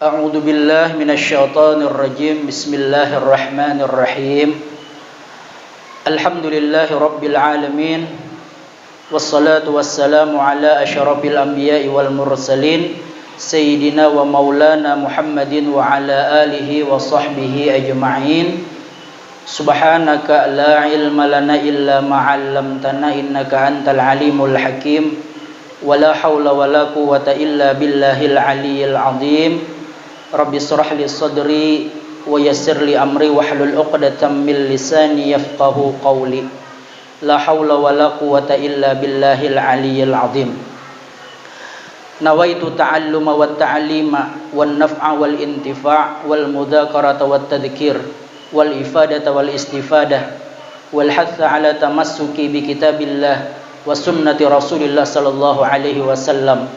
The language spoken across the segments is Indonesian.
A'udzu billahi minasyaitonir rajim. Bismillahirrahmanirrahim. Alhamdulillahi rabbil alamin. Wassalatu wassalamu ala asyrafil anbiya'i wal mursalin sayyidina wa maulana Muhammadin wa ala alihi wa sahbihi ajma'in. Subhanaka la ilma lana illa ma 'allamtana innaka antal alimul hakim. Wala haula wala quwwata illa billahil aliyyil azim. Rabbi shrah li sadri wa yassir li amri wahlul 'uqdatam min lisani yafqahu qawli. La haula wala quwwata illa billahil aliyyil azim. Nawaitu ta'alluma wat ta'lima wan naf'a wal intifa' wal mudzakarata wat tadhkir wal ifadata wal istifadah wal hatha ala tamassuki bi kitabillah wa sunnati Rasulillah sallallahu alaihi wasallam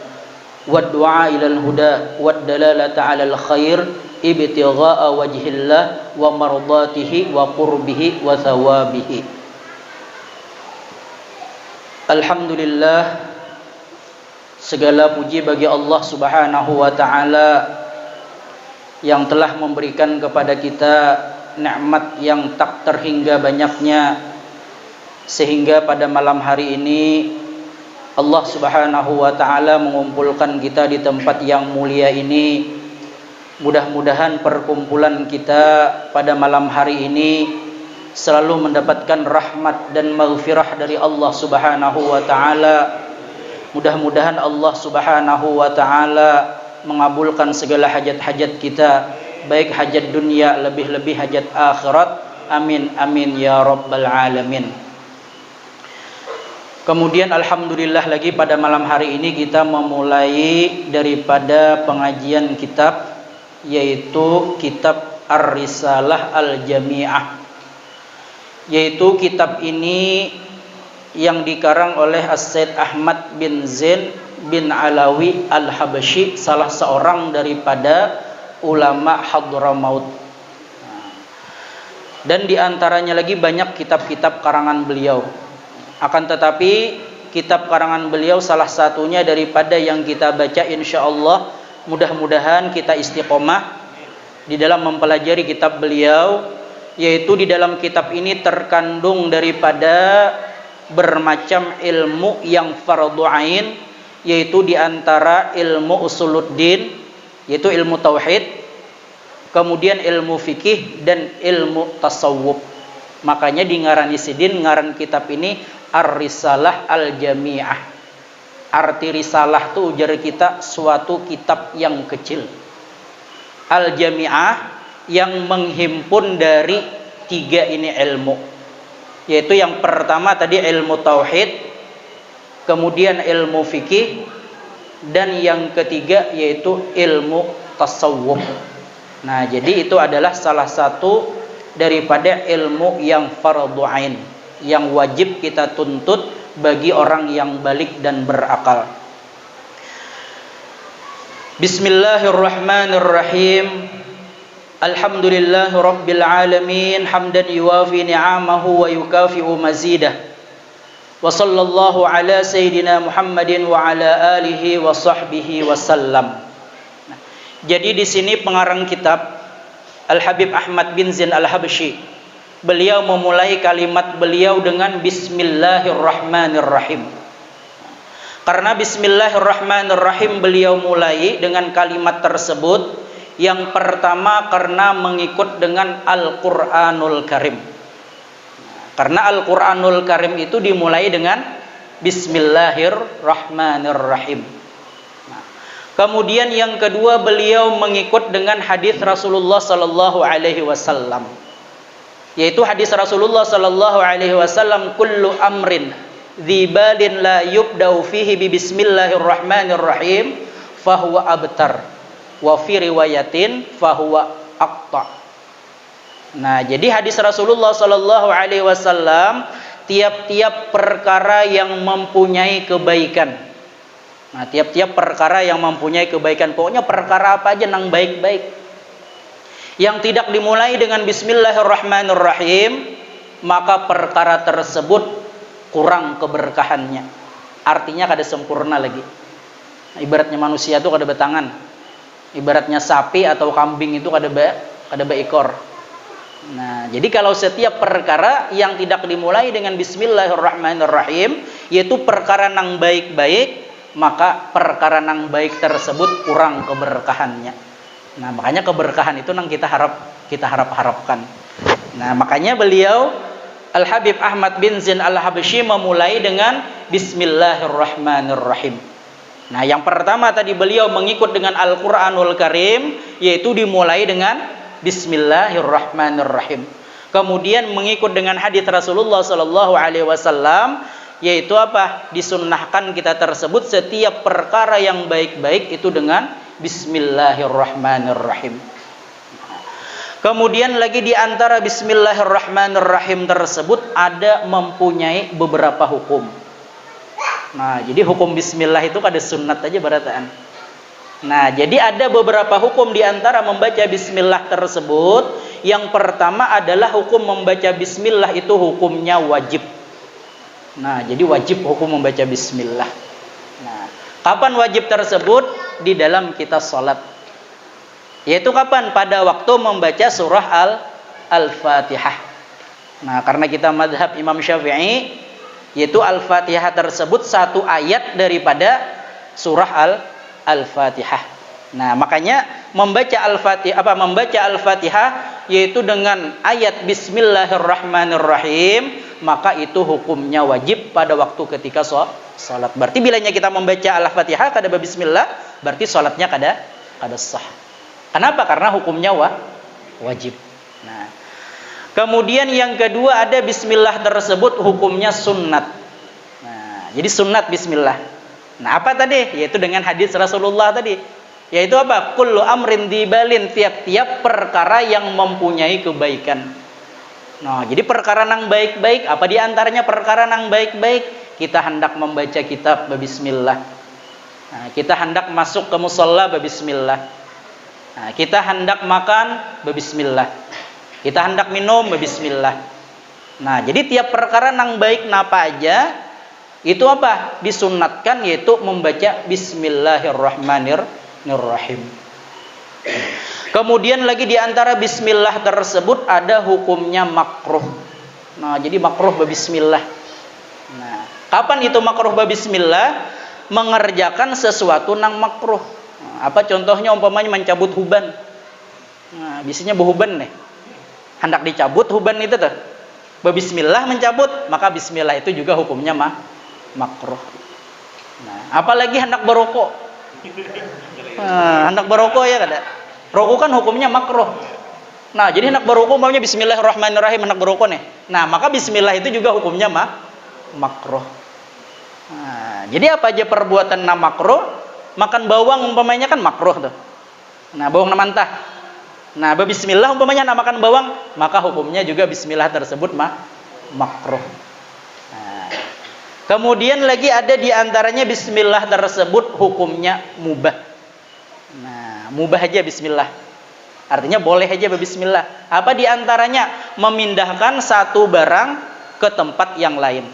wad du'a ilal huda wad dalalata 'alal khair ibtigha'a wajhillah wa mardatihi wa qurbihi wa thawabihi. Alhamdulillah, segala puji bagi Allah Subhanahu wa taala yang telah memberikan kepada kita nikmat yang tak terhingga banyaknya, sehingga pada malam hari ini Allah Subhanahu wa taala mengumpulkan kita di tempat yang mulia ini. Mudah-mudahan perkumpulan kita pada malam hari ini selalu mendapatkan rahmat dan maghfirah dari Allah Subhanahu wa taala. Mudah-mudahan Allah Subhanahu wa taala mengabulkan segala hajat-hajat kita, baik hajat dunia lebih-lebih hajat akhirat. Amin amin ya rabbal alamin. Kemudian alhamdulillah lagi pada malam hari ini kita memulai daripada pengajian kitab, yaitu kitab Ar-Risalah Al-Jami'ah. Yaitu kitab ini yang dikarang oleh As-Said Ahmad bin Zain bin Alawi Al-Habsyi, salah seorang daripada ulama Hadramaut. Dan diantaranya lagi banyak kitab-kitab karangan beliau. Akan tetapi kitab karangan beliau salah satunya daripada yang kita baca, insyaallah mudah-mudahan kita istiqomah di dalam mempelajari kitab beliau, yaitu di dalam kitab ini terkandung daripada bermacam ilmu yang fardhu ain, yaitu di antara ilmu usuluddin, yaitu ilmu tauhid, kemudian ilmu fikih dan ilmu tasawuf. Makanya di ngarani sidin ngaran kitab ini Ar-Risalah Al-Jami'ah. Arti risalah itu ujar kita suatu kitab yang kecil. Al-Jami'ah yang menghimpun dari tiga ini ilmu, yaitu yang pertama tadi ilmu tauhid, kemudian ilmu fikih, dan yang ketiga yaitu ilmu tasawuf. Nah, jadi itu adalah salah satu daripada ilmu yang fardhu ain, yang wajib kita tuntut bagi orang yang balik dan berakal. Bismillahirrahmanirrahim. Alhamdulillahi rabbil alamin, hamdan yuwafi ni'amahu wa yukafi'u mazidah. Wa sallallahu ala sayyidina Muhammadin wa ala alihi wa sahbihi wasallam. Jadi di sini pengarang kitab Al-Habib Ahmad bin Zain Al-Habsyi, beliau memulai kalimat beliau dengan Bismillahirrahmanirrahim. Karena Bismillahirrahmanirrahim beliau mulai dengan kalimat tersebut, yang pertama karena mengikut dengan Al-Quranul Karim. Karena Al-Quranul Karim itu dimulai dengan Bismillahirrahmanirrahim. Kemudian yang kedua beliau mengikut dengan hadis Rasulullah sallallahu alaihi wasallam, yaitu hadis Rasulullah sallallahu alaihi wasallam, kullu amrin dzibalin la yubda'u fihi bi bismillahirrahmanirrahim fahuwa abtar wa fi riwayatin fahuwa aqta. Nah, jadi hadis Rasulullah sallallahu alaihi wasallam, tiap-tiap perkara yang mempunyai kebaikan. Nah, tiap-tiap perkara yang mempunyai kebaikan, pokoknya perkara apa aja nang baik-baik, yang tidak dimulai dengan Bismillahirrahmanirrahim, maka perkara tersebut kurang keberkahannya. Artinya kada sempurna lagi. Ibaratnya manusia itu kada betangan. Ibaratnya sapi atau kambing itu kada ekor. Nah, jadi kalau setiap perkara yang tidak dimulai dengan bismillahirrahmanirrahim, yaitu perkara nang baik-baik, maka perkara nang baik tersebut kurang keberkahannya. Nah, makanya keberkahan itu nang kita harapkan. Nah, makanya beliau Al-Habib Ahmad bin Zain Al-Habsyi memulai dengan bismillahirrahmanirrahim. Nah, yang pertama tadi beliau mengikut dengan Al-Qur'anul Karim, yaitu dimulai dengan bismillahirrahmanirrahim. Kemudian mengikut dengan hadis Rasulullah sallallahu alaihi wasallam, yaitu apa? Disunnahkan kita tersebut setiap perkara yang baik-baik itu dengan bismillahirrahmanirrahim. Kemudian lagi di antara bismillahirrahmanirrahim tersebut ada mempunyai beberapa hukum. Nah, jadi hukum bismillah itu kada sunnat aja barataan. Nah, jadi ada beberapa hukum di antara membaca bismillah tersebut. Yang pertama adalah hukum membaca bismillah itu hukumnya wajib. Nah, jadi wajib hukum membaca bismillah. Nah, kapan wajib tersebut? Di dalam kita salat. Yaitu kapan? Pada waktu membaca surah Al-Fatihah. Nah, karena kita madhab Imam Syafi'i, yaitu Al-Fatihah tersebut satu ayat daripada surah Al-Fatihah. Nah, makanya membaca Al-Fatihah yaitu dengan ayat bismillahirrahmanirrahim, maka itu hukumnya wajib pada waktu ketika salat. Berarti bilanya kita membaca Al-Fatihah kada bismillah, berarti salatnya kada sah. Kenapa? Karena hukumnya wajib. Nah, kemudian yang kedua ada bismillah tersebut hukumnya sunnat. Nah, jadi sunnat bismillah. Nah, apa tadi? Yaitu dengan hadis Rasulullah tadi. Yaitu apa? Kullu amrin dibalin, tiap-tiap perkara yang mempunyai kebaikan. Nah, jadi perkara nang baik-baik, apa di antaranya perkara nang baik-baik? Kita hendak membaca kitab bismillah. Nah, kita hendak masuk ke musalla bismillah. Nah, kita hendak makan bismillah. Kita hendak minum bismillah. Nah, jadi tiap perkara nang baik napa aja itu apa? Disunnatkan yaitu membaca bismillahirrahmanirrahim. Kemudian lagi di antara bismillah tersebut ada hukumnya makruh. Nah, jadi makruh bismillah. Nah, kapan itu makruh bismillah? Mengerjakan sesuatu nang makruh. Nah, apa contohnya? Umpamanya mencabut huban. Nah, biasanya behuban nih. Hendak dicabut huban itu tuh. Bismillah mencabut, maka bismillah itu juga hukumnya makruh. Nah, apalagi hendak berokok. Hendak berokok ya kada. Rokok kan hukumnya makruh. Nah, jadi hendak berokok maunya bismillahirrahmanirrahim, hendak berokok nih. Nah, maka bismillah itu juga hukumnya makruh. Nah, jadi apa aja perbuatan makruh? Makan bawang umpamanya kan makruh tuh. Nah, bawang mentah. Nah, bismillah umpamanya nak makan bawang, maka hukumnya juga bismillah tersebut makruh. Nah, kemudian lagi ada di antaranya bismillah tersebut hukumnya mubah. Nah, mubah aja bismillah. Artinya boleh aja bismillah. Apa di antaranya? Memindahkan satu barang ke tempat yang lain.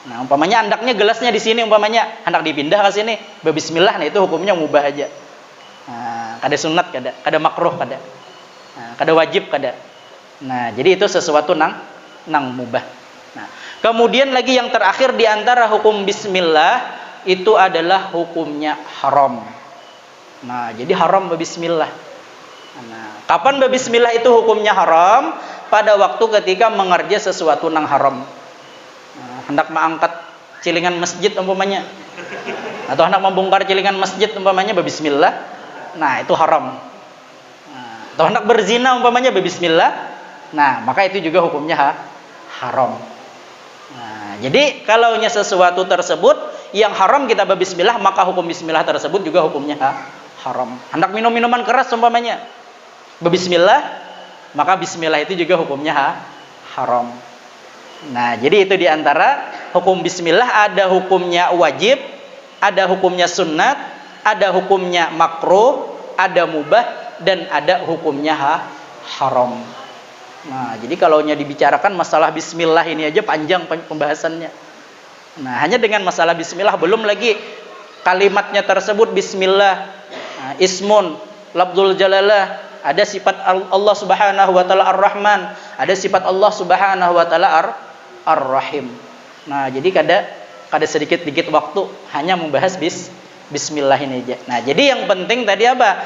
Nah, umpamanya andaknya gelasnya di sini, umpamanya hendak dipindah ke sini, bismillah, nah itu hukumnya mubah aja. Nah, kada sunat kada makruh kada. Nah, kada wajib kada. Nah, jadi itu sesuatu nang mubah. Nah, kemudian lagi yang terakhir di antara hukum bismillah itu adalah hukumnya haram. Nah, jadi haram bismillah. Nah, kapan bismillah itu hukumnya haram? Pada waktu ketika mengerja sesuatu nang haram. Nah, hendak mengangkat cilingan masjid umpamanya, atau hendak membongkar cilingan masjid umpamanya bismillah. Nah, itu haram. Nah, atau hendak berzina umpamanya bismillah. Nah, maka itu juga hukumnya haram. Nah, jadi kalaunya sesuatu tersebut yang haram kita bismillah, maka hukum bismillah tersebut juga hukumnya haram. Hendak minum minuman keras umpamanya bismillah, maka bismillah itu juga hukumnya haram. Nah, jadi itu diantara hukum bismillah, ada hukumnya wajib, ada hukumnya sunnat, ada hukumnya makruh, ada mubah, dan ada hukumnya haram. Nah, jadi kalaunya dibicarakan masalah bismillah ini aja panjang pembahasannya. Nah, hanya dengan masalah bismillah, belum lagi kalimatnya tersebut bismillah ismun lafzul jalalah, ada sifat Allah Subhanahu wa taala Ar-Rahman, ada sifat Allah Subhanahu wa taala Ar-Rahim. Nah, jadi kada sedikit-sedikit waktu hanya membahas bismillah ini aja. Nah, jadi yang penting tadi apa?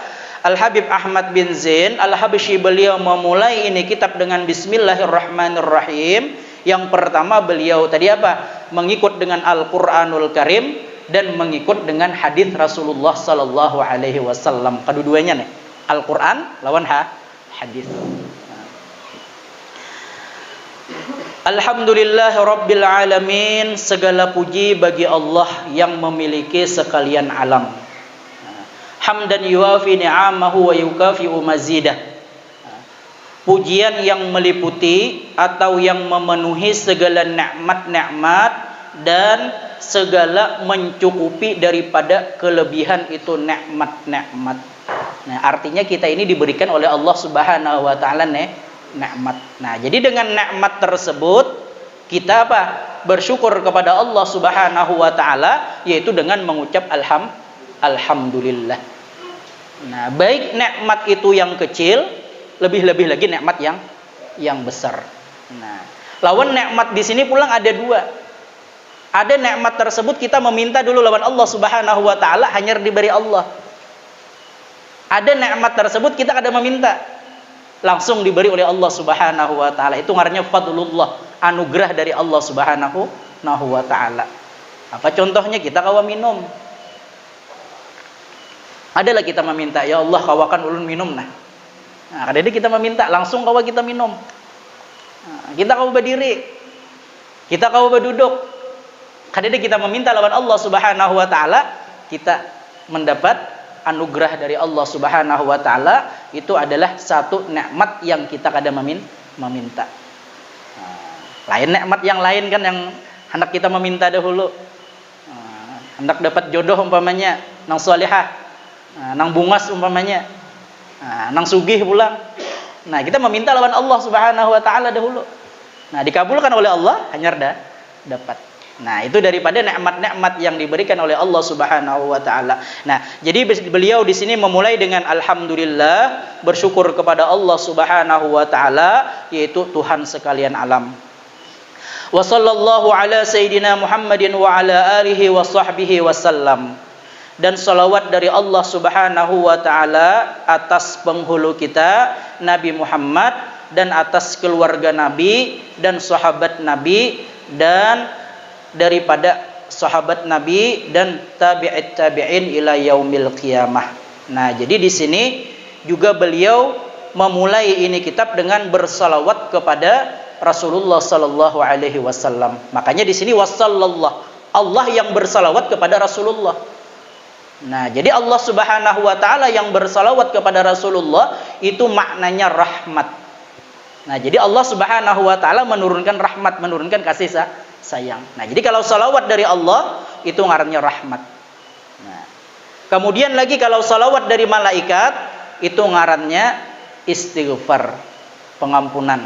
Al-Habib Ahmad bin Zain Al-Habsyi beliau memulai ini kitab dengan Bismillahirrahmanirrahim. Yang pertama beliau tadi apa? Mengikut dengan Al-Qur'anul Karim dan mengikut dengan hadis Rasulullah sallallahu alaihi wasallam. Kedua-duanya nih, Al-Qur'an lawan hadis. Alhamdulillah Rabbil Alamin. Segala puji bagi Allah yang memiliki sekalian alam. Hamdan yuwafi ni'amahu wa yukafi'u mazidah. Pujian yang meliputi atau yang memenuhi segala nikmat-nikmat dan segala mencukupi daripada kelebihan itu nikmat-nikmat. Nah, artinya kita ini diberikan oleh Allah Subhanahu wa taala nikmat. Nah, jadi dengan nikmat tersebut kita apa? Bersyukur kepada Allah Subhanahu wa taala, yaitu dengan mengucap alhamdulillah. Nah, baik nikmat itu yang kecil, lebih-lebih lagi nikmat yang besar. Nah, lawan nikmat di sini pulang ada dua. Ada nikmat tersebut kita meminta dulu lawan Allah Subhanahu wa taala, hanya diberi Allah. Ada nikmat tersebut kita kada meminta, langsung diberi oleh Allah Subhanahu wa taala. Itu ngarannya fadlullah, anugerah dari Allah Subhanahu wa taala. Apa contohnya? Kita kawa minum. Adalah kita meminta, ya Allah kawakan ulun minum nah. Nah, kadang kita meminta langsung kawa kita minum. Nah, kita kawa berdiri, kita kawa berduduk. Kadang kita meminta lawan Allah Subhanahu wa taala, kita mendapat anugerah dari Allah Subhanahu wa taala. Itu adalah satu nikmat yang kita kada meminta. Nah, lain nikmat yang lain kan yang hendak kita meminta dahulu. Nah, hendak dapat jodoh umpamanya, nang salihah. Nang bungas umpamanya, nang sugih pulang. Nah, kita meminta lawan Allah Subhanahu wa taala dahulu. Nah, dikabulkan oleh Allah, hanya dapat. Nah, itu daripada nikmat-nikmat yang diberikan oleh Allah Subhanahu wa taala. Nah, jadi beliau di sini memulai dengan alhamdulillah, bersyukur kepada Allah Subhanahu wa taala, yaitu Tuhan sekalian alam. Wa sallallahu ala sayyidina Muhammadin wa ala alihi wa sahbihi wasallam. Dan salawat dari Allah Subhanahu wa taala atas penghulu kita Nabi Muhammad, dan atas keluarga Nabi dan sahabat Nabi, dan daripada sahabat Nabi dan tabi'it tabi'in ila yaumil qiyamah. Nah, jadi di sini juga beliau memulai ini kitab dengan bersalawat kepada Rasulullah sallallahu alaihi wasallam. Makanya di sini wasallallahu, Allah yang bersalawat kepada Rasulullah. Nah, jadi Allah Subhanahu wa taala yang bersalawat kepada Rasulullah itu maknanya rahmat. Nah, jadi Allah Subhanahu wa taala menurunkan rahmat, menurunkan kasih sayang. Nah, jadi kalau salawat dari Allah itu ngarannya rahmat. Nah, kemudian lagi kalau salawat dari malaikat itu ngarannya istighfar, pengampunan.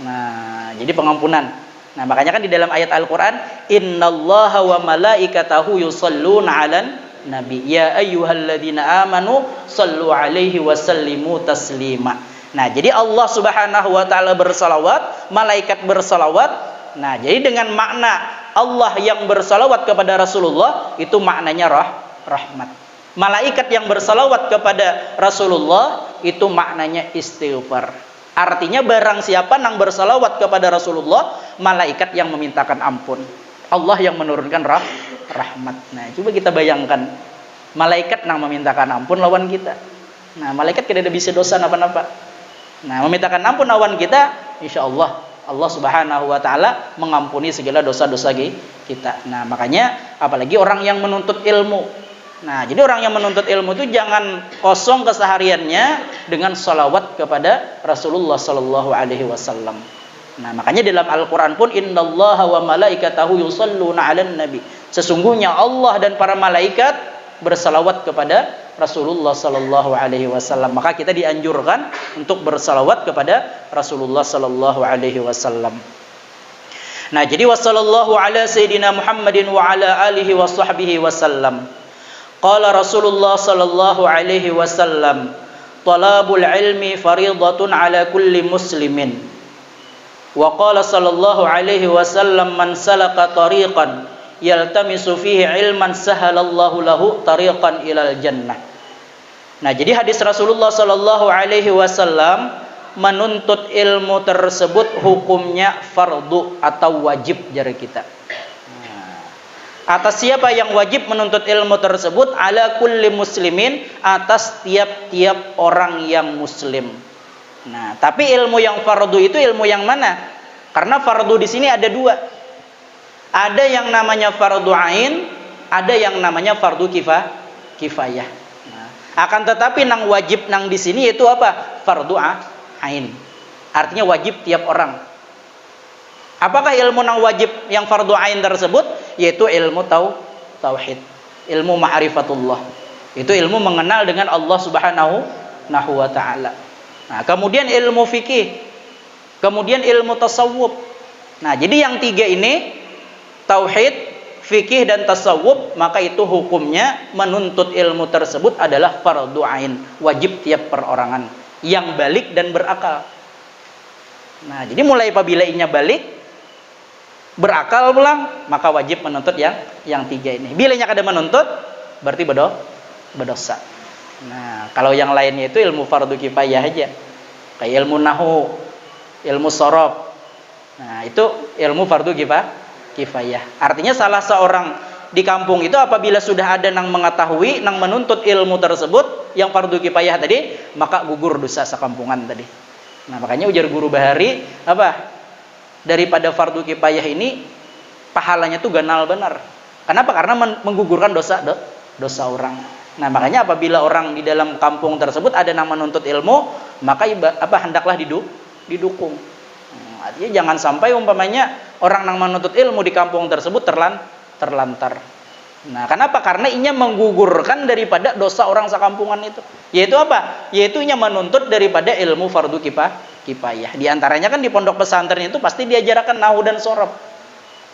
Nah, jadi pengampunan. Nah, makanya kan di dalam ayat Al-Qur'an, innallaha wa malaikatahu yusholluna 'alan Nabi, ya ayyuhalladzina amanu sallu alaihi wa sallimu taslima. Nah, jadi Allah Subhanahu wa taala bersalawat, malaikat bersalawat. Nah, jadi dengan makna Allah yang bersalawat kepada Rasulullah itu maknanya rahmat. Malaikat yang bersalawat kepada Rasulullah itu maknanya istighfar. Artinya barang siapa yang bersalawat kepada Rasulullah, malaikat yang memintakan ampun, Allah yang menurunkan rahmat. Nah, coba kita bayangkan, malaikat yang memintakan ampun lawan kita. Nah, malaikat tidak ada bisa dosa apa-apa. Nah, memintakan ampun lawan kita, insya Allah Allah Subhanahu wa taala mengampuni segala dosa-dosa kita. Nah, makanya apalagi orang yang menuntut ilmu. Nah, jadi orang yang menuntut ilmu itu jangan kosong kesehariannya dengan salawat kepada Rasulullah sallallahu alaihi wasallam. Nah, makanya dalam Al-Qur'an pun innallaha wa malaikatahu yusholluna 'alan nabi. Sesungguhnya Allah dan para malaikat bersalawat kepada Rasulullah sallallahu alaihi wasallam. Maka kita dianjurkan untuk bersalawat kepada Rasulullah sallallahu alaihi wasallam. Nah, jadi wassallallahu ala sayyidina Muhammadin wa ala alihi wa sahbihi wasallam. Qala Rasulullah sallallahu alaihi wasallam, "Talabul ilmi fariidatun ala kulli muslimin." Wa qala sallallahu alaihi wasallam, "Man salaka tariqan yaltamisu fihi ilman sahalallahu lahu tariqan ilal jannah." Nah, jadi hadis Rasulullah sallallahu alaihi wasallam menuntut ilmu tersebut hukumnya fardu atau wajib jari kita. Atas siapa yang wajib menuntut ilmu tersebut? Ala kulli muslimin, atas tiap-tiap orang yang muslim. Nah, tapi ilmu yang fardu itu ilmu yang mana? Karena fardu di sini ada dua. Ada yang namanya fardu ain, ada yang namanya fardu kifayah. Nah, akan tetapi nang wajib nang di sini itu apa? Fardu ain. Artinya wajib tiap orang. Apakah ilmu nang wajib yang fardu ain tersebut? Yaitu ilmu tauhid, ilmu ma'rifatullah. Itu ilmu mengenal dengan Allah Subhanahu wa taala. Nah, kemudian ilmu fikih, kemudian ilmu tasawuf. Nah, jadi yang tiga ini, tauhid, fikih dan tasawuf, maka itu hukumnya menuntut ilmu tersebut adalah fardu ain, wajib tiap perorangan yang balik dan berakal. Nah, jadi mulai apabila inya balik, berakal pulang, maka wajib menuntut yang tiga ini. Bila nya kada menuntut, berarti berdosa. Nah, kalau yang lainnya itu ilmu fardu kifayah aja, kayak ilmu nahu, ilmu sorof. Nah, itu ilmu fardu kifayah. Artinya salah seorang di kampung itu apabila sudah ada nang mengetahui, nang menuntut ilmu tersebut yang fardu kifayah tadi, maka gugur dosa sekampungan tadi. Nah, makanya ujar guru Bahari apa? Daripada fardu kifayah ini pahalanya tuh ganal benar. Kenapa? Karena menggugurkan dosa orang. Nah, makanya apabila orang di dalam kampung tersebut ada yang menuntut ilmu, maka hendaklah didukung. Artinya jangan sampai umpamanya orang yang menuntut ilmu di kampung tersebut terlantar. Nah, kenapa? Karena inya menggugurkan daripada dosa orang sekampungan itu. Yaitu apa? Yaitu inya menuntut daripada ilmu fardu kifayah. Di antaranya kan di pondok pesantren itu pasti diajarkan nahu dan sorof.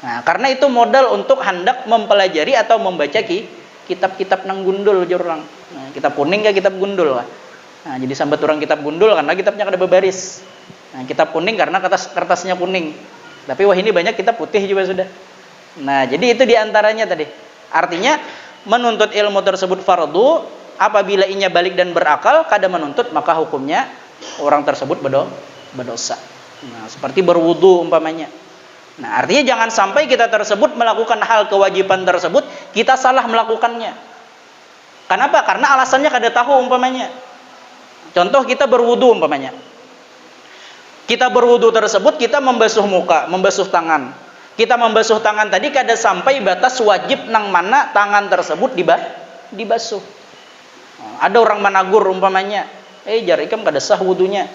Nah, karena itu modal untuk hendak mempelajari atau membaca kitab-kitab nang gundul jurang. Nah, kitab kuning ke kitab gundul lah. Nah, jadi sambat orang kitab gundul karena kitabnya kada berbaris. Nah, kitab kuning karena kertasnya kuning. Tapi wah ini banyak kitab putih juga sudah. Nah, jadi itu di antaranya tadi. Artinya menuntut ilmu tersebut fardu, apabila inya balik dan berakal kada menuntut, maka hukumnya orang tersebut berdosa. Nah, seperti berwudu umpamanya. Nah, artinya jangan sampai kita tersebut melakukan hal kewajiban tersebut, kita salah melakukannya. Kenapa? Karena alasannya kada tahu umpamanya. Contoh kita berwudu umpamanya. Kita berwudu tersebut, kita membasuh muka, membasuh tangan. Kita membasuh tangan tadi kada sampai batas wajib nang mana tangan tersebut dibasuh. Ada orang managur umpamanya, jar ikam kada sah wudunya.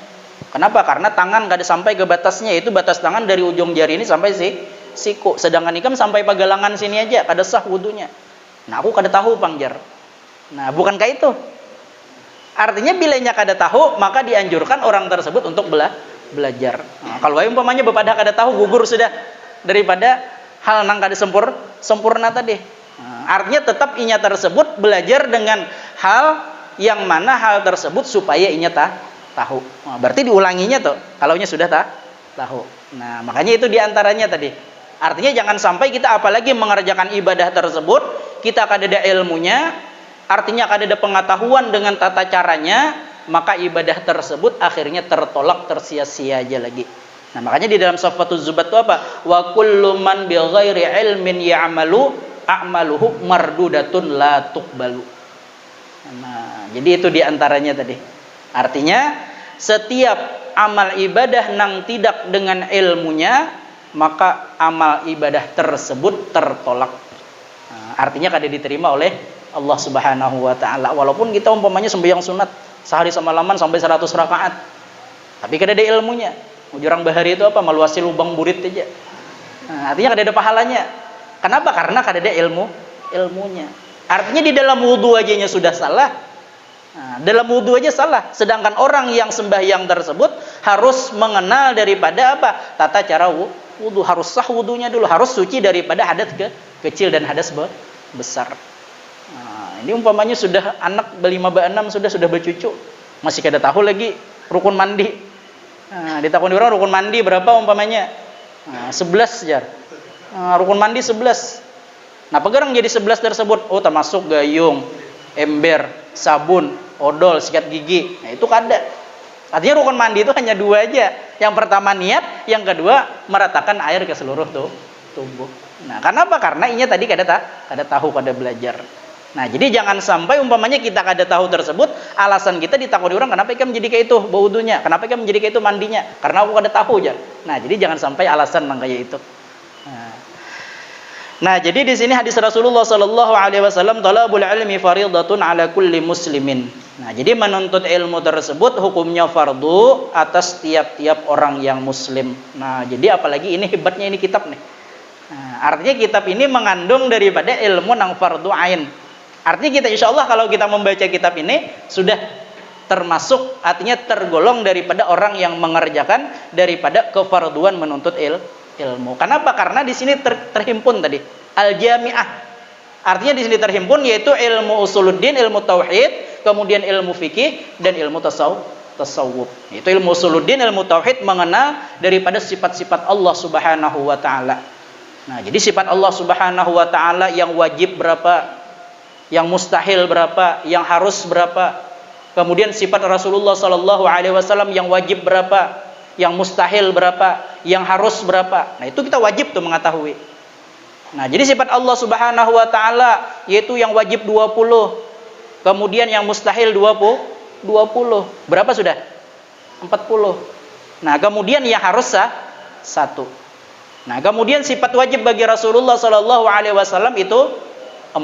Kenapa? Karena tangan kada sampai ke batasnya, itu batas tangan dari ujung jari ini sampai siku. Sedangkan ikam sampai pagalangan sini aja, kada sah wudunya. Nah, aku kada tahu pangjar. Nah, bukankah itu? Artinya bilanya kada tahu, maka dianjurkan orang tersebut untuk belajar. Nah, kalau umpamanya bepada kada tahu, gugur sudah daripada hal nang kada sempurna tadi. Nah, artinya tetap inya tersebut belajar dengan hal yang mana hal tersebut supaya inya tahu. Nah, berarti diulanginya tuh kalau inya sudah tahu. Nah, makanya itu diantaranya tadi. Artinya jangan sampai kita apalagi mengerjakan ibadah tersebut kita kada ada ilmunya, artinya kada ada pengetahuan dengan tata caranya, maka ibadah tersebut akhirnya tertolak, tersia-sia aja lagi. Nah, makanya di dalam Safatul Zubat itu apa? Wa kullu man bi ghairi ilmin ya'malu a'maluhu mardudatun la tuqbalu. Nah, jadi itu di antaranya tadi. Artinya setiap amal ibadah nang tidak dengan ilmunya, maka amal ibadah tersebut tertolak. Nah, artinya kada diterima oleh Allah Subhanahu wa taala. Walaupun kita umpamanya sembahyang sunat sehari semalaman sampai 100 rakaat. Tapi kada ada ilmunya. Ujurang Bahari itu apa? Meluasi lubang burit aja. Nah, artinya kada ada pahalanya. Kenapa? Karena kada ada ilmunya. Artinya di dalam wudu ajanya sudah salah. Nah, dalam wudu aja salah. Sedangkan orang yang sembahyang tersebut harus mengenal daripada apa? Tata cara wudu. Harus sah wudunya dulu. Harus suci daripada hadas kecil dan hadas besar. Nah, ini umpamanya sudah anak berlima enam sudah bercucu, masih kada tahu lagi rukun mandi. Nah, ditakoni orang rukun mandi berapa umpamanya? 11 jar. Rukun mandi 11. Nah, pegerang jadi 11 tersebut, oh termasuk gayung, ember, sabun, odol, sikat gigi. Nah, itu kada. Artinya rukun mandi itu hanya 2 aja. Yang pertama niat, yang kedua meratakan air ke seluruh tubuh. Nah, kenapa? Karena inya tadi kada tahu, kada belajar. Nah, jadi jangan sampai umpamanya kita kada tahu tersebut, alasan kita ditakoni orang, kenapa ikan menjadi kayak itu bau wudunya? Kenapa ikan menjadi kayak itu mandinya? Karena aku kada tahu aja. Nah, jadi jangan sampai alasan kayak itu. Nah, jadi di sini hadis Rasulullah sallallahu alaihi wasallam, talabul ilmi fardhatun ala kulli muslimin. Nah, jadi menuntut ilmu tersebut hukumnya fardu atas tiap-tiap orang yang muslim. Nah, jadi apalagi ini hebatnya ini kitab nih. Nah, artinya kitab ini mengandung daripada ilmu nang fardu ain. Artinya kita insya Allah kalau kita membaca kitab ini sudah termasuk, artinya tergolong daripada orang yang mengerjakan daripada kefarduan menuntut ilmu. Kenapa? Karena di sini terhimpun tadi al-jami'ah. Artinya di sini terhimpun yaitu ilmu usuluddin, ilmu tauhid, kemudian ilmu fikih dan ilmu tasawuf. Itu ilmu usuluddin, ilmu tauhid mengenal daripada sifat-sifat Allah Subhanahu wa taala. Nah, jadi sifat Allah Subhanahu wa taala yang wajib berapa, yang mustahil berapa, yang harus berapa. Kemudian sifat Rasulullah sallallahu alaihi wasallam yang wajib berapa, yang mustahil berapa, yang harus berapa. Nah, itu kita wajib tuh mengetahui. Nah, jadi sifat Allah Subhanahu wa taala yaitu yang wajib 20, kemudian yang mustahil 20. Berapa sudah? 40. Nah, kemudian yang harus 1. Nah, kemudian sifat wajib bagi Rasulullah sallallahu alaihi wasallam itu 4.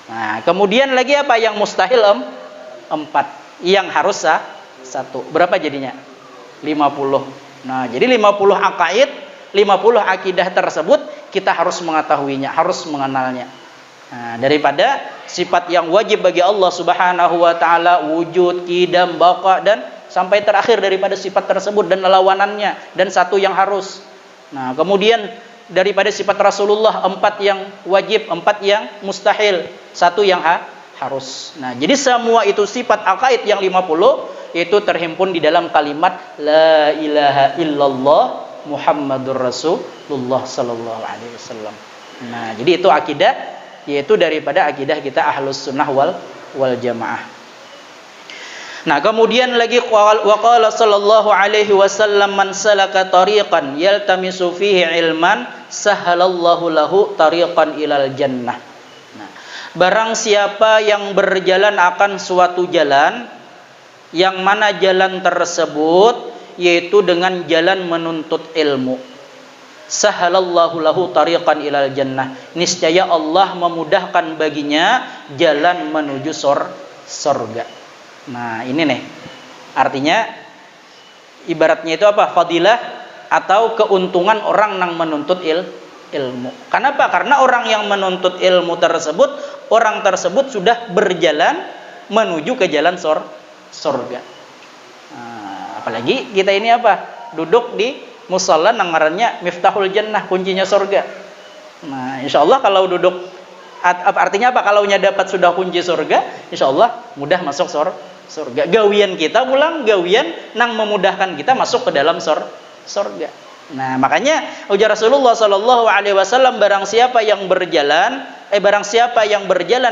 Nah, kemudian lagi apa? Yang mustahil 4, yang harus 1. Berapa jadinya? 50. Nah, jadi 50 aqaid, 50 akidah tersebut kita harus mengetahuinya, harus mengenalnya. Nah, daripada sifat yang wajib bagi Allah Subhanahu wa taala, wujud, qidam, baqa, dan sampai terakhir daripada sifat tersebut dan lawanannya, dan 1 yang harus. Nah, kemudian daripada sifat Rasulullah 4 yang wajib, 4 yang mustahil, 1 yang harus. Nah, jadi semua itu sifat aqaid yang 50 itu terhimpun di dalam kalimat la ilaha illallah Muhammadur Rasulullah sallallahu alaihi wasallam. Nah, jadi itu akidah, yaitu daripada akidah kita Ahlus Sunnah wal Jamaah. Nah, kemudian lagi waqala sallallahu alaihi wasallam, man salaka tariqan yaltamisu fihi ilman sahalallahu lahu tariqan ilal jannah. Nah, barang siapa yang berjalan akan suatu jalan, yang mana jalan tersebut yaitu dengan jalan menuntut ilmu, sahalallahu lahu tariqan ilal jannah, niscaya Allah memudahkan baginya jalan menuju surga. Nah, ini nih artinya ibaratnya itu apa? Fadilah atau keuntungan orang yang menuntut ilmu. Kenapa? Karena orang yang menuntut ilmu tersebut, orang tersebut sudah berjalan menuju ke jalan surga. Nah, apalagi kita ini apa? Duduk di musalla nang ngarannya Miftahul Jannah, kuncinya surga. Nah, insyaallah kalau duduk, artinya apa? Kalau dapat sudah kunci surga, insyaallah mudah masuk surga. Gawian kita pulang gawian nang memudahkan kita masuk ke dalam surga. Nah, makanya ujar Rasulullah sallallahu alaihi wasallam, barang siapa yang berjalan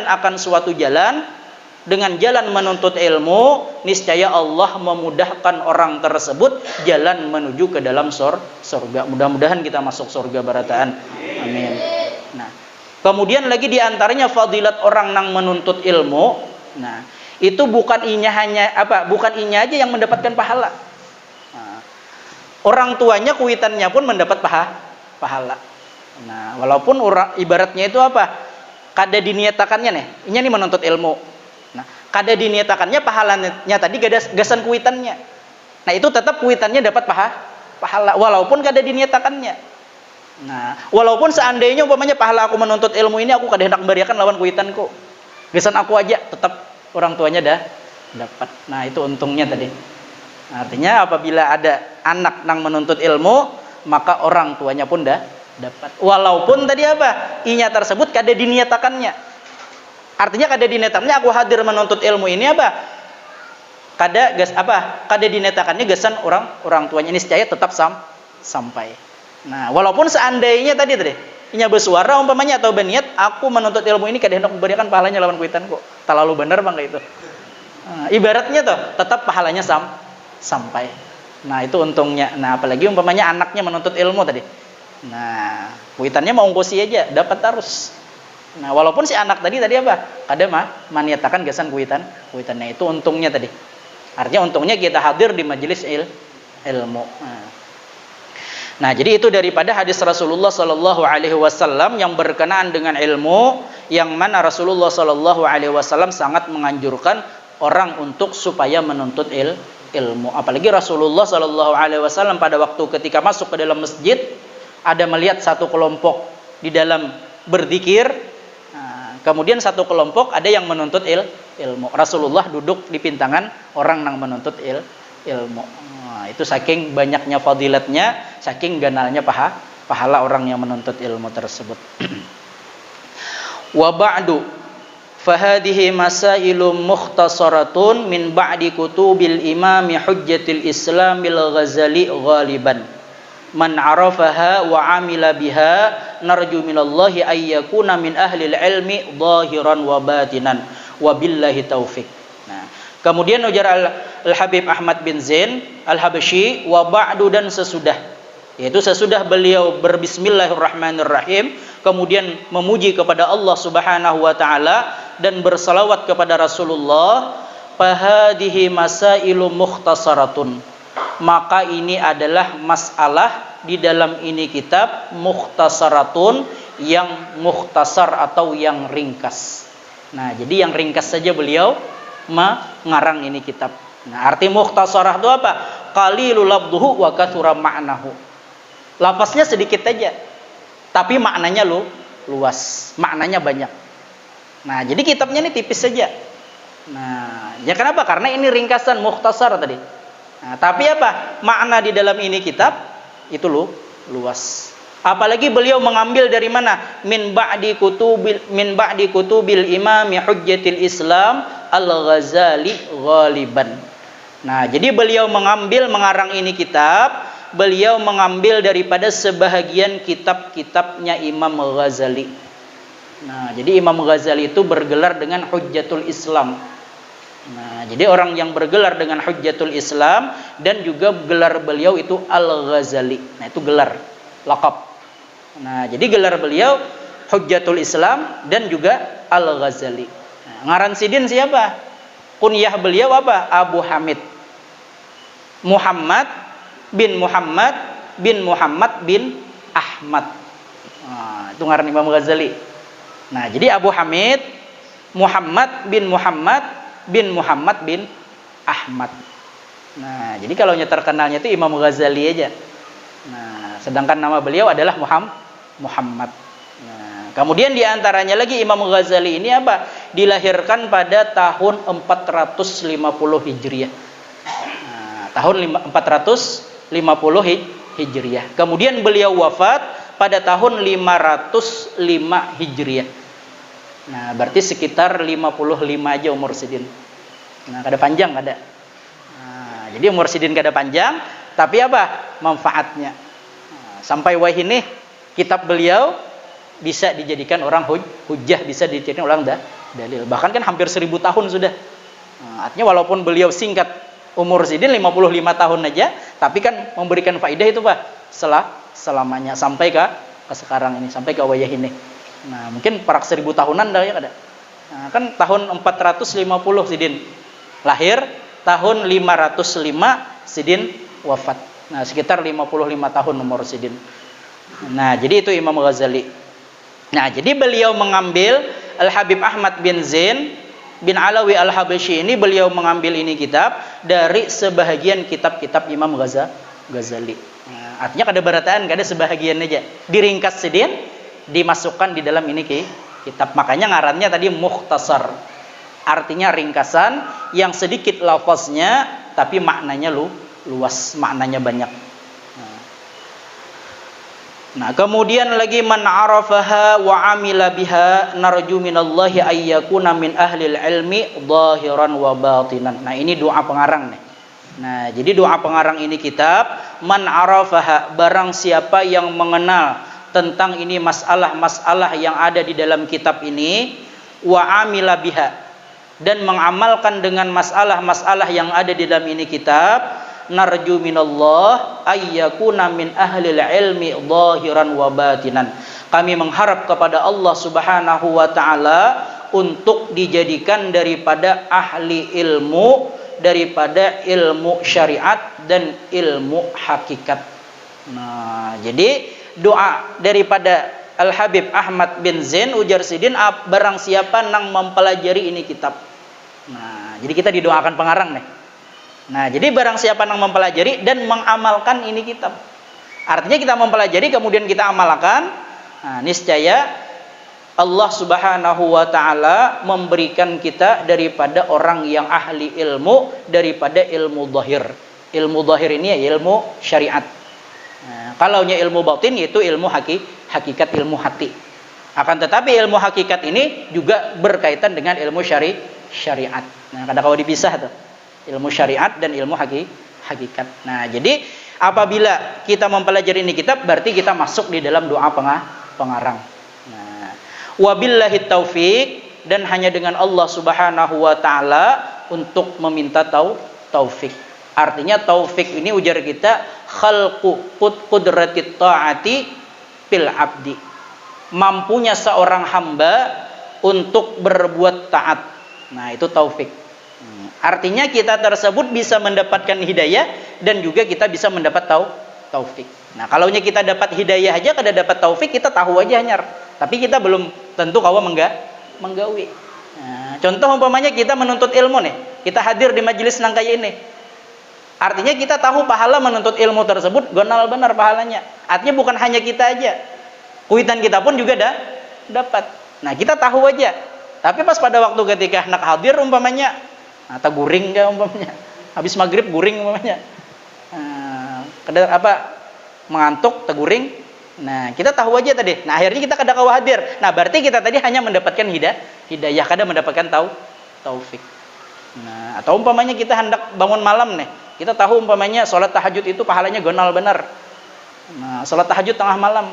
akan suatu jalan dengan jalan menuntut ilmu, niscaya Allah memudahkan orang tersebut jalan menuju ke dalam surga. Mudah-mudahan kita masuk surga barataan. Amin. Nah, kemudian lagi diantaranya fadilat orang nang menuntut ilmu. Nah, itu bukan inya aja yang mendapatkan pahala. Nah, orang tuanya kuitannya pun mendapat pahala. Nah, walaupun ibaratnya itu apa? Kada diniatakannya nih, inya nih menuntut ilmu. Nah, kada diniatakannya pahalanya tadi gasan kuitannya. Nah, itu tetap kuitannya dapat pahala walaupun kada diniatakannya. Nah, walaupun seandainya umpamanya pahala aku menuntut ilmu ini aku kada hendak beriakan lawan kuitanku. Gasan aku aja tetap orang tuanya dah dapat. Nah, itu untungnya tadi. Artinya apabila ada anak yang menuntut ilmu, maka orang tuanya pun dah dapat. Walaupun tadi apa? Inya tersebut kada diniatakannya. Artinya kada dinetakannya aku hadir menuntut ilmu ini apa? Kada dinetakannya gesan orang tuanya ini niscaya tetap sampai. Nah, walaupun seandainya tadi inya bersuara umpamanya atau berniat aku menuntut ilmu ini kada hendak memberikan pahalanya lawan kuitan kok. Terlalu benar bang kayak itu. Nah, ibaratnya tuh tetap pahalanya sampai. Nah, itu untungnya. Nah, apalagi umpamanya anaknya menuntut ilmu tadi. Nah, kuitannya mau ongkosi aja dapat terus. Nah, walaupun si anak tadi apa? Kada maniatakan gesan kuitannya itu untungnya tadi. Artinya untungnya kita hadir di majelis ilmu. Nah, jadi itu daripada hadis Rasulullah sallallahu alaihi wasallam yang berkenaan dengan ilmu, yang mana Rasulullah sallallahu alaihi wasallam sangat menganjurkan orang untuk supaya menuntut ilmu. Apalagi Rasulullah sallallahu alaihi wasallam pada waktu ketika masuk ke dalam masjid ada melihat satu kelompok di dalam berzikir. Nah, kemudian satu kelompok ada yang menuntut ilmu. Rasulullah duduk di pintangan orang yang menuntut ilmu. Nah, itu saking banyaknya fadilatnya, saking ganalnya pahala orang yang menuntut ilmu tersebut. Wa ba'du fahadihi masailu mukhtasaratun min ba'di kutubil imami hujjatil islamil ghazali ghaliban. Man arafaha wa amila biha narju minallahi ay yakuna min ahlil ilmi zahiran wa batinan wa billahi taufik. Nah, kemudian ujar Al-Habib Ahmad bin Zain Al-Habsyi wa ba'du dan sesudah, yaitu sesudah beliau berbismillahirrahmanirrahim kemudian memuji kepada Allah Subhanahu wa taala dan bersalawat kepada Rasulullah, fahadihi masailu mukhtasaratun, maka ini adalah masalah di dalam ini kitab mukhtasaratun, yang mukhtasar atau yang ringkas. Nah, jadi yang ringkas saja beliau mengarang ini kitab. Nah, arti mukhtasarah itu apa? Qalilul labduhu wa katsura ma'nahu. Lafaznya sedikit aja, tapi maknanya luas, maknanya banyak. Nah, jadi kitabnya ini tipis saja. Nah, ya kenapa? Karena ini ringkasan mukhtasar tadi. Nah, tapi apa? Makna di dalam ini kitab itu luas. Apalagi beliau mengambil dari mana? Min ba'di kutubil imami hujjatil Islam Al-Ghazali ghaliban. Nah, jadi beliau mengarang ini kitab, beliau mengambil daripada sebahagian kitab-kitabnya Imam Ghazali. Nah, jadi Imam Ghazali itu bergelar dengan Hujjatul Islam. Nah, jadi orang yang bergelar dengan Hujjatul Islam dan juga gelar beliau itu Al-Ghazali. Nah, itu gelar, laqab. Nah, jadi gelar beliau Hujjatul Islam dan juga Al-Ghazali. Nah, ngaran sidin siapa? Kunyah beliau apa? Abu Hamid. Muhammad bin Muhammad bin Muhammad bin Ahmad. Nah, itu ngaran Imam Ghazali. Nah, jadi Abu Hamid Muhammad bin Muhammad bin Muhammad bin Ahmad. Nah, jadi kalau terkenalnya itu Imam Ghazali aja. Nah, sedangkan nama beliau adalah Muhammad. Nah, kemudian diantaranya lagi Imam Ghazali ini apa? Dilahirkan pada tahun 450 Hijriah. Nah, tahun 450 Hijriah. Kemudian beliau wafat pada tahun 505 Hijriah. Nah, berarti sekitar 55 aja umur sidin. Nah, kada panjang kada. Nah, jadi umur sidin kada panjang, tapi apa? Manfaatnya. Nah, sampai wahini kitab beliau bisa dijadikan orang hujjah, bisa dijadikan orang dalil. Bahkan kan hampir 1000 tahun sudah. Nah, artinya walaupun beliau singkat umur sidin 55 tahun aja, tapi kan memberikan faedah itu Pak selamanya sampai ke sekarang ini, sampai ke wayah ini. Nah, mungkin parak 1000 tahunan dah ya kada. Nah, kan tahun 450 sidin lahir, tahun 505 sidin wafat. Nah, sekitar 55 tahun umur sidin. Nah, jadi itu Imam Ghazali. Nah, jadi beliau mengambil Al-Habib Ahmad bin Zain bin Alawi Al-Habsyi ini, beliau mengambil ini kitab dari sebahagian kitab-kitab Imam Ghazali. Nah, artinya kada berataan, kada sebahagian aja. Diringkas sidin, dimasukkan di dalam ini kitab. Makanya ngarannya tadi mukhtasar. Artinya ringkasan yang sedikit lafaznya tapi maknanya luas, maknanya banyak. Nah, kemudian lagi man arafaha wa amila biha narju minallahi ayyakuna min ahlil ilmi zahiran wa batinan. Nah, ini doa pengarang nih. Nah, jadi doa pengarang ini kitab man arafaha, barang siapa yang mengenal tentang ini masalah-masalah yang ada di dalam kitab ini, wa amila biha, dan mengamalkan dengan masalah-masalah yang ada di dalam ini kitab, narju minallah ayyakuna min ahlil ilmi zahiran wa batinan. Kami mengharap kepada Allah Subhanahu wa taala untuk dijadikan daripada ahli ilmu, daripada ilmu syariat dan ilmu hakikat. Nah, jadi doa daripada Al-Habib Ahmad bin Zain Ujar Sidin, barang siapa nang mempelajari ini kitab. Nah, jadi kita didoakan pengarang nih. Nah, jadi barang siapa yang mempelajari dan mengamalkan ini kitab. Artinya kita mempelajari kemudian kita amalkan, nah, niscaya Allah Subhanahu wa taala memberikan kita daripada orang yang ahli ilmu, daripada ilmu zahir. Ilmu zahir ini ya ilmu syariat. Nah, kalaunya ilmu batin yaitu ilmu hakikat, ilmu hati. Akan tetapi ilmu hakikat ini juga berkaitan dengan ilmu syariat. Nah, kadang kalau dipisah tuh. Ilmu syariat dan ilmu hakikat. Nah, jadi apabila kita mempelajari ini kitab, berarti kita masuk di dalam doa pengarang. Nah, wabillahi taufik, dan hanya dengan Allah Subhanahu wa taala untuk meminta taufik. Artinya taufik ini ujar kita khalqu qudratit taati fil abdi. Mampunya seorang hamba untuk berbuat taat. Nah, itu taufik. Artinya kita tersebut bisa mendapatkan hidayah dan juga kita bisa mendapat taufik. Nah, kalaunya kita dapat hidayah aja, kada dapat taufik, kita tahu aja hanyar. Tapi kita belum tentu kawa menggawi. Nah, contoh umpamanya kita menuntut ilmu nih, kita hadir di majelis nang kaya ini. Artinya kita tahu pahala menuntut ilmu tersebut gonal benar pahalanya. Artinya bukan hanya kita aja, kuitan kita pun juga dapat. Nah, kita tahu aja. Tapi pas pada waktu ketika nak hadir umpamanya, atau guring enggak umpamanya, habis maghrib guring umpamanya, mengantuk teguring. Nah, kita tahu aja tadi. Nah, akhirnya kita kada kawa hadir. Nah, berarti kita tadi hanya mendapatkan hidayah, kada mendapatkan taufik. Nah, atau umpamanya kita hendak bangun malam nih, kita tahu umpamanya sholat tahajud itu pahalanya gonal benar. Nah, sholat tahajud tengah malam.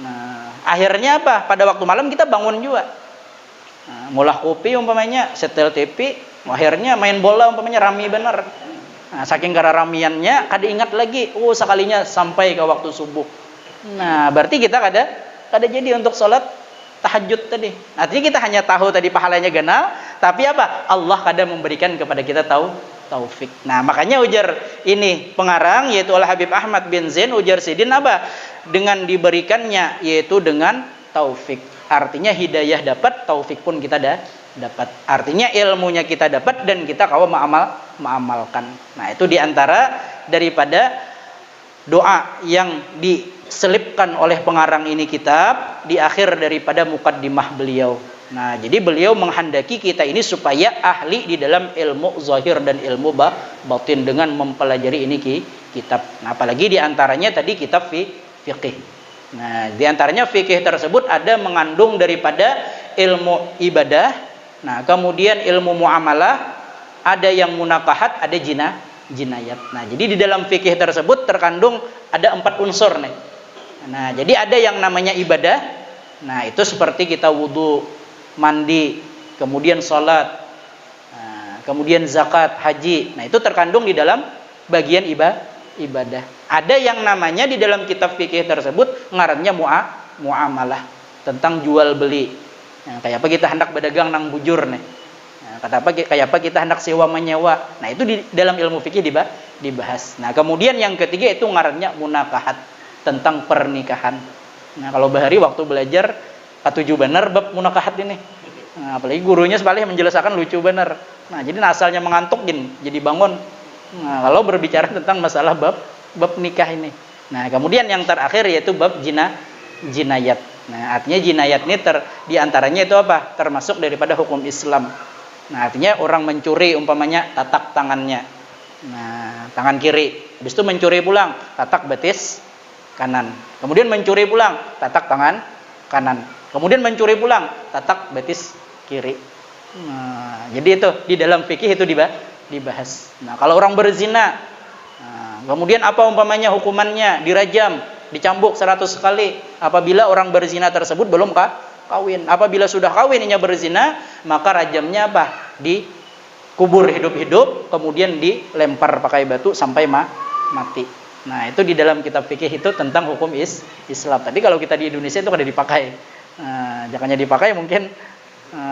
Nah, akhirnya apa? Pada waktu malam kita bangun juga. Nah, mulah kopi umpamanya, setel TV, akhirnya main bola umpamanya rami benar. Nah, saking gara ramiannya kada ingat lagi, sekalinya sampai ke waktu subuh. Nah, berarti kita kada jadi untuk sholat tahajud tadi. Artinya kita hanya tahu tadi pahalanya ganal, tapi apa? Allah kada memberikan kepada kita taufik. Nah, makanya ujar ini pengarang yaitu Al-Habib Ahmad bin Zain Ujar Sidin apa? Dengan diberikannya yaitu dengan taufik. Artinya hidayah dapat, taufik pun kita dapat. Artinya ilmunya kita dapat dan kita kawa mengamalkan. Nah, itu diantara daripada doa yang diselipkan oleh pengarang ini kitab di akhir daripada mukaddimah beliau. Nah, jadi beliau menghendaki kita ini supaya ahli di dalam ilmu zahir dan ilmu batin dengan mempelajari ini kitab. Nah, apalagi diantaranya tadi kitab fiqih. Nah, diantaranya fikih tersebut ada mengandung daripada ilmu ibadah. Nah, kemudian ilmu muamalah, ada yang munakahat, ada jinayat. Nah, jadi di dalam fikih tersebut terkandung ada 4 unsur nih. Nah, jadi ada yang namanya ibadah. Nah, itu seperti kita wudu, mandi, kemudian sholat, kemudian zakat, haji. Nah, itu terkandung di dalam bagian ibadah. Ada yang namanya di dalam kitab fikih tersebut ngarannya muamalah, tentang jual beli. Nah, kayak apa kita hendak berdagang nang bujur nih. Nah, kayak apa kita hendak sewa menyewa. Nah, itu di dalam ilmu fikih dibahas. Nah, kemudian yang ketiga itu ngarannya munakahat, tentang pernikahan. Nah, kalau bahari waktu belajar katuju bener bab munakahat ini. Nah, apalagi gurunya sekali menjelaskan lucu bener. Nah, jadi asalnya mengantuk jadi bangun. Nah, kalau berbicara tentang masalah bab nikah ini. Nah, kemudian yang terakhir yaitu bab jinayat. Nah, artinya jinayat ini diantaranya itu apa? Termasuk daripada hukum Islam. Nah, artinya orang mencuri umpamanya tatak tangannya. Nah, tangan kiri. Habis itu mencuri pulang, tatak betis kanan. Kemudian mencuri pulang, tatak tangan kanan. Kemudian mencuri pulang, tatak betis kiri. Nah, jadi itu di dalam fikih itu dibahas. Nah, kalau orang berzina, kemudian apa umpamanya hukumannya? Dirajam, dicambuk 100 kali apabila orang berzina tersebut belum kawin. Apabila sudah kawin inya berzina, maka rajamnya apa? Dikubur hidup-hidup, kemudian dilempar pakai batu sampai mati. Nah, itu di dalam kitab fikih itu tentang hukum Islam. Tadi kalau kita di Indonesia itu kada dipakai. Jangannya dipakai mungkin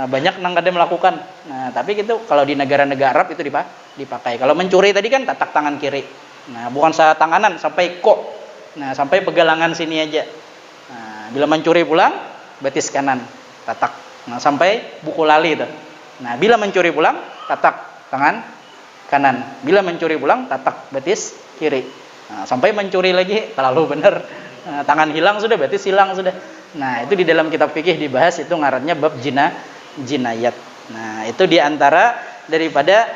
banyak nang kada melakukan. Nah, tapi gitu kalau di negara-negara Arab itu dipakai. Kalau mencuri tadi kan tatak tangan kiri. Nah, bukan tanganan sampai kok. Nah, sampai pegalangan sini aja. Nah, bila mencuri pulang betis kanan, tatak. Nah, sampai buku lali itu. Nah, bila mencuri pulang tatak tangan kanan. Bila mencuri pulang tatak betis kiri. Nah, sampai mencuri lagi terlalu benar. Tangan hilang sudah, betis hilang sudah. Nah, itu di dalam kitab fikih dibahas, itu ngarannya bab jinayat. Nah, itu diantara daripada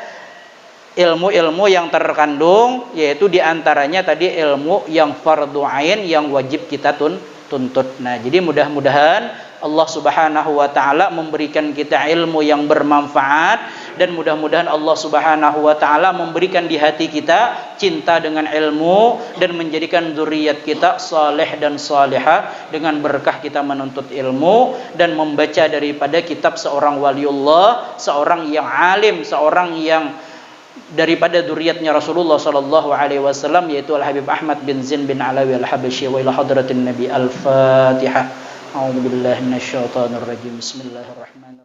ilmu-ilmu yang terkandung, yaitu diantaranya tadi ilmu yang fardu ain yang wajib kita tuntut. Nah, jadi mudah-mudahan Allah Subhanahu wa taala memberikan kita ilmu yang bermanfaat, dan mudah-mudahan Allah Subhanahu wa taala memberikan di hati kita cinta dengan ilmu dan menjadikan zuriat kita saleh dan salihah dengan berkah kita menuntut ilmu dan membaca daripada kitab seorang waliullah, seorang yang alim, seorang yang daripada zuriatnya Rasulullah sallallahu alaihi wasallam, yaitu Al Habib Ahmad bin Zain bin Alawi Al-Habasyi wa ila hadratin Nabi. Al-Fatihah. A'udzubillahi minasyaitonir rajim. Bismillahirrahmanirrahim.